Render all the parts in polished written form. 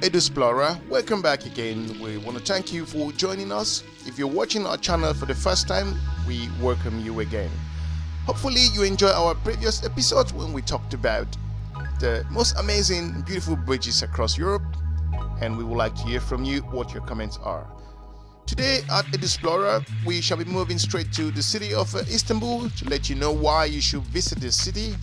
Explorer, welcome back again. We want to thank you for joining us. If you're watching our channel for the first time, we welcome you again. Hopefully you enjoy our previous episodes when we talked about the most amazing, beautiful bridges across Europe, and we would like to hear from you what your comments are. Today at Explorer, we shall be moving straight to the city of Istanbul to let you know why you should visit this city,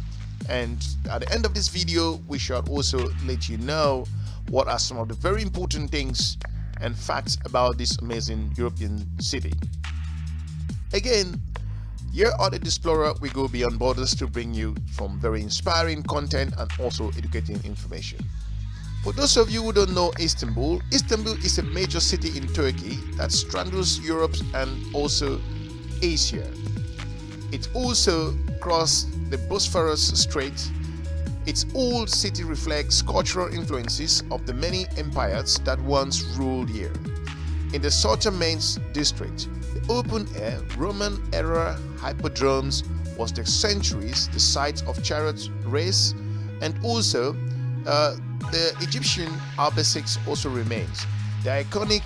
and at the end of this video we shall also let you know what are some of the very important things and facts about this amazing European city. Again, here at the Explorer, we go beyond borders to bring you some very inspiring content and also educating information. For those of you who don't know Istanbul, Istanbul is a major city in Turkey that straddles Europe and also Asia. It also crosses the Bosphorus Strait. Its old city reflects cultural influences of the many empires that once ruled here. In the Sultanahmet district, the open-air Roman-era hippodromes was for centuries the site of chariot race, and also the Egyptian obelisks also remains. The iconic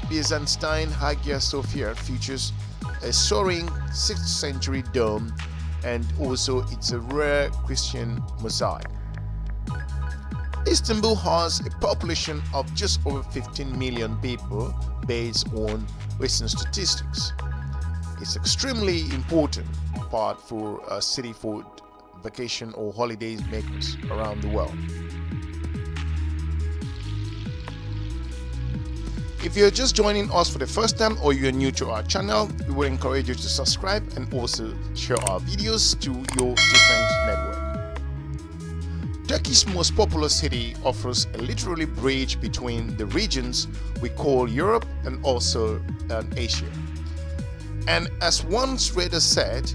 Byzantine Hagia Sophia features a soaring 6th century dome, and also it's a rare Christian mosaic. Istanbul has a population of just over 15 million people based on recent statistics. It's extremely important part for a city for vacation or holidays makers around the world. If you're just joining us for the first time or you're new to our channel, we would encourage you to subscribe and also share our videos to your different network. Turkey's most populous city offers a literally bridge between the regions we call Europe and also Asia. And as one trader said,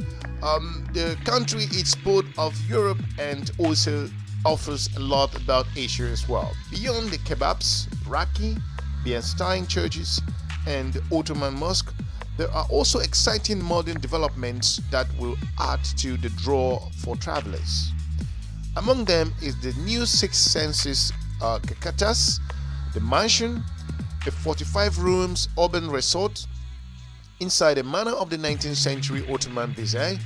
the country is both of Europe and also offers a lot about Asia as well. Beyond the kebabs, raki, Byzantine churches and Ottoman mosques, there are also exciting modern developments that will add to the draw for travelers. Among them is the new Six Senses Kocataş Mansion, a 45 rooms urban resort inside a manor of the 19th century Ottoman vizier.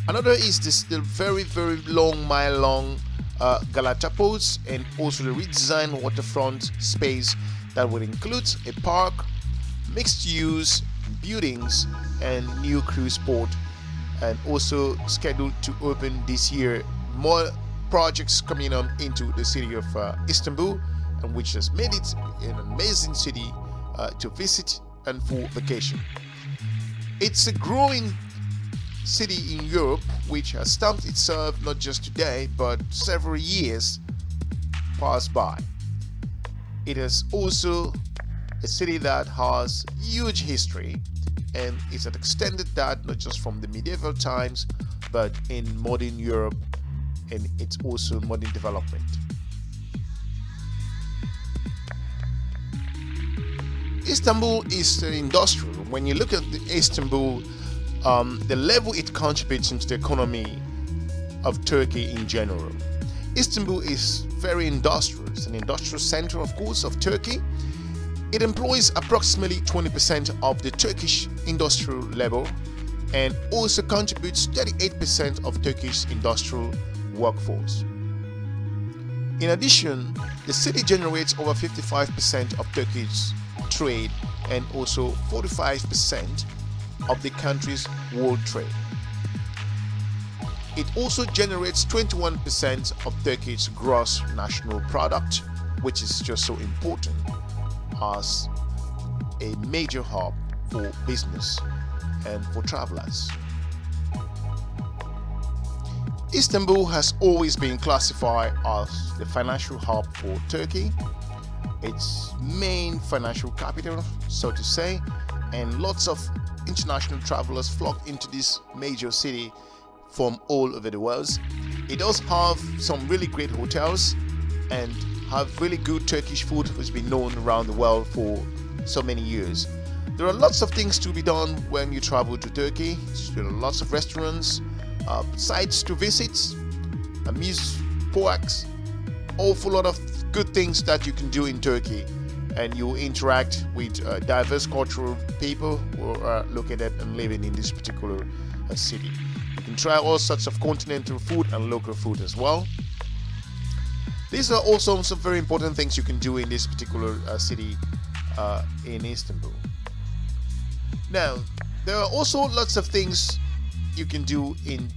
Another is the very long mile-long Galataport, and also the redesigned waterfront space that will include a park, mixed-use buildings, and new cruise port, and also scheduled to open this year. More projects coming on into the city of Istanbul, and which has made it an amazing city to visit and for vacation. It's a growing city in Europe which has stamped itself not just today but several years passed by. It is also a city that has huge history, and it's extended that not just from the medieval times but in modern Europe, and it's also modern development. Istanbul is industrial. When you look at Istanbul, the level it contributes into the economy of Turkey in general. Istanbul is very industrial. It's an industrial center, of course, of Turkey. It employs approximately 20% of the Turkish industrial level and also contributes 38% of Turkish industrial workforce. In addition, the city generates over 55% of Turkish trade and also 45% of the country's world trade. It also generates 21% of Turkey's gross national product, which is just so important as a major hub for business and for travelers. Istanbul has always been classified as the financial hub for Turkey, its main financial capital, so to say, and lots of international travelers flock into this major city from all over the world. It does have some really great hotels and have really good Turkish food, which has been known around the world for so many years. There are lots of things to be done when you travel to Turkey. There are lots of restaurants, sites to visit, amuse parks, awful lot of good things that you can do in Turkey, and you interact with diverse cultural people who are located and living in this particular city. You can try all sorts of continental food and local food as well. These are also some very important things you can do in this particular city in Istanbul. Now, there are also lots of things you can do in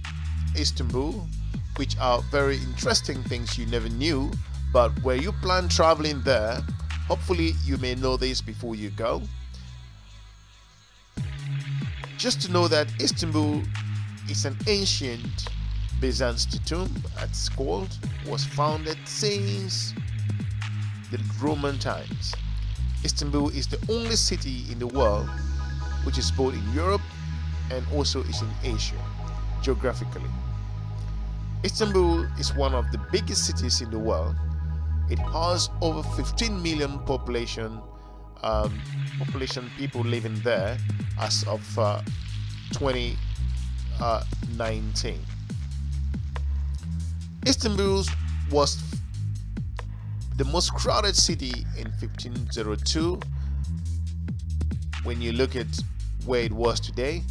Istanbul, which are very interesting things you never knew, but where you plan traveling there, hopefully you may know this before you go. Just to know that Istanbul is an ancient Byzantine tomb, it's called, was founded since the Roman times. Istanbul is the only city in the world which is both in Europe and also is in Asia, geographically. Istanbul is one of the biggest cities in the world. It has over 15 million population people living there as of 2019. Istanbul was the most crowded city in 1502. When you look at where it was today,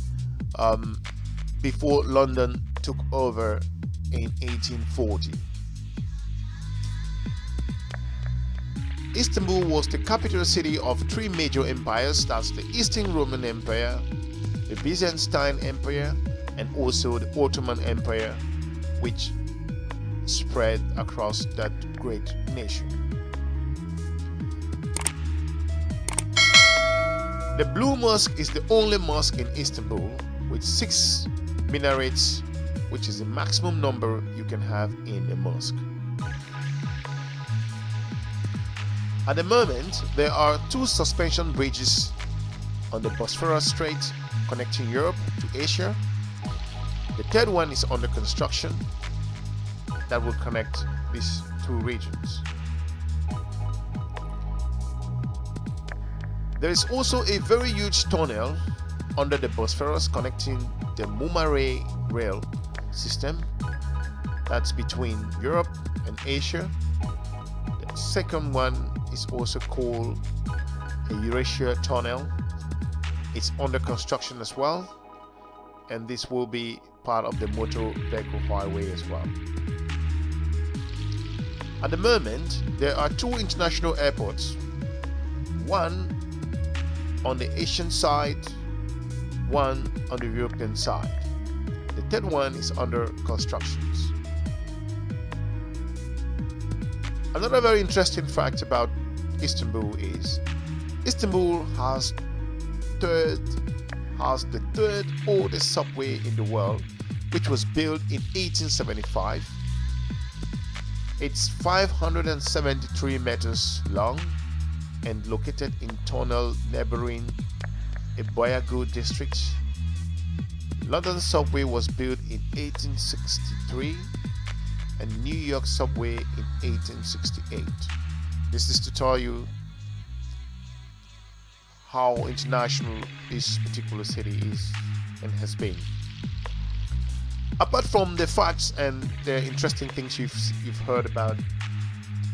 before London took over in 1840. Istanbul was the capital city of three major empires, that's the Eastern Roman Empire, the Byzantine Empire, and also the Ottoman Empire, which spread across that great nation. The Blue Mosque is the only mosque in Istanbul with 6 minarets, which is the maximum number you can have in a mosque. At the moment, there are 2 suspension bridges on the Bosphorus Strait connecting Europe to Asia. The third one is under construction that will connect these 2 regions. There is also a very huge tunnel under the Bosphorus connecting the Marmara rail system that's between Europe and Asia. The second one is also called a Eurasia tunnel. It's under construction as well, and this will be part of the motor vehicle highway as well. At the moment, there are 2 international airports, one on the Asian side, one on the European side. The third one is under constructions. Another very interesting fact about Istanbul is Istanbul has the third oldest subway in the world, which was built in 1875. It's 573 meters long and located in tunnel neighboring a Boyagu district. London subway was built in 1863 and New York subway in 1868. This is to tell you how international this particular city is and has been. Apart from the facts and the interesting things you've heard about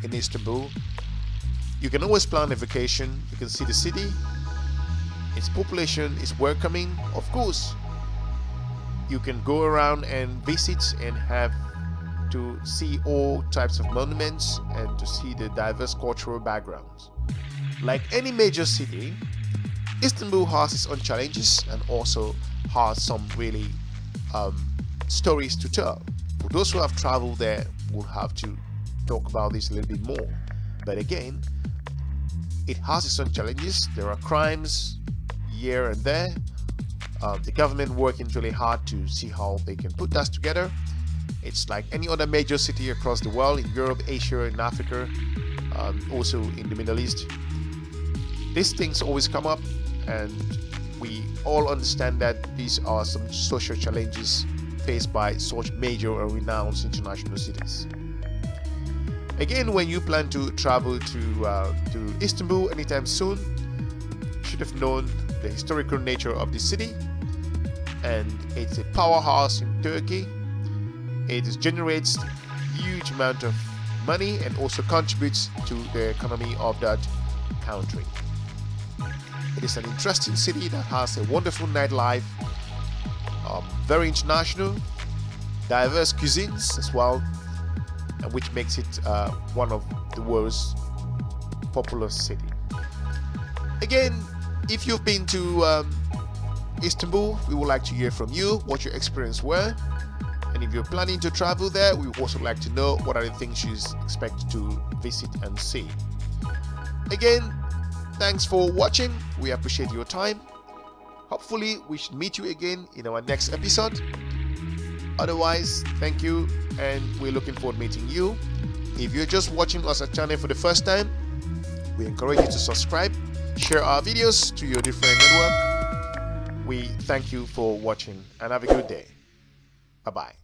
in Istanbul, you can always plan a vacation. You can see the city. Its population is welcoming. Of course, you can go around and visit and have to see all types of monuments and to see the diverse cultural backgrounds. Like any major city, Istanbul has its own challenges and also has some really stories to tell. For those who have traveled there, we'll have to talk about this a little bit more. But again, it has its own challenges. There are crimes here and there. The government working really hard to see how they can put that together. It's like any other major city across the world, in Europe, Asia, and Africa, also in the Middle East. These things always come up, and we all understand that these are some social challenges faced by such major and renowned international cities. Again, when you plan to travel to Istanbul anytime soon, you should have known the historical nature of the city, and it's a powerhouse in Turkey. It generates huge amount of money and also contributes to the economy of that country. It is an interesting city that has a wonderful nightlife, very international, diverse cuisines as well, and which makes it one of the world's populous city. Again, if you've been to Istanbul, we would like to hear from you what your experience were, and if you're planning to travel there, we would also like to know what are the things you expect to visit and see. Again, thanks for watching. We appreciate your time. Hopefully we should meet you again in our next episode. Otherwise, thank you, and we're looking forward to meeting you. If you're just watching us at channel for the first time, we encourage you to subscribe, share our videos to your different network. We thank you for watching and have a good day. Bye-bye.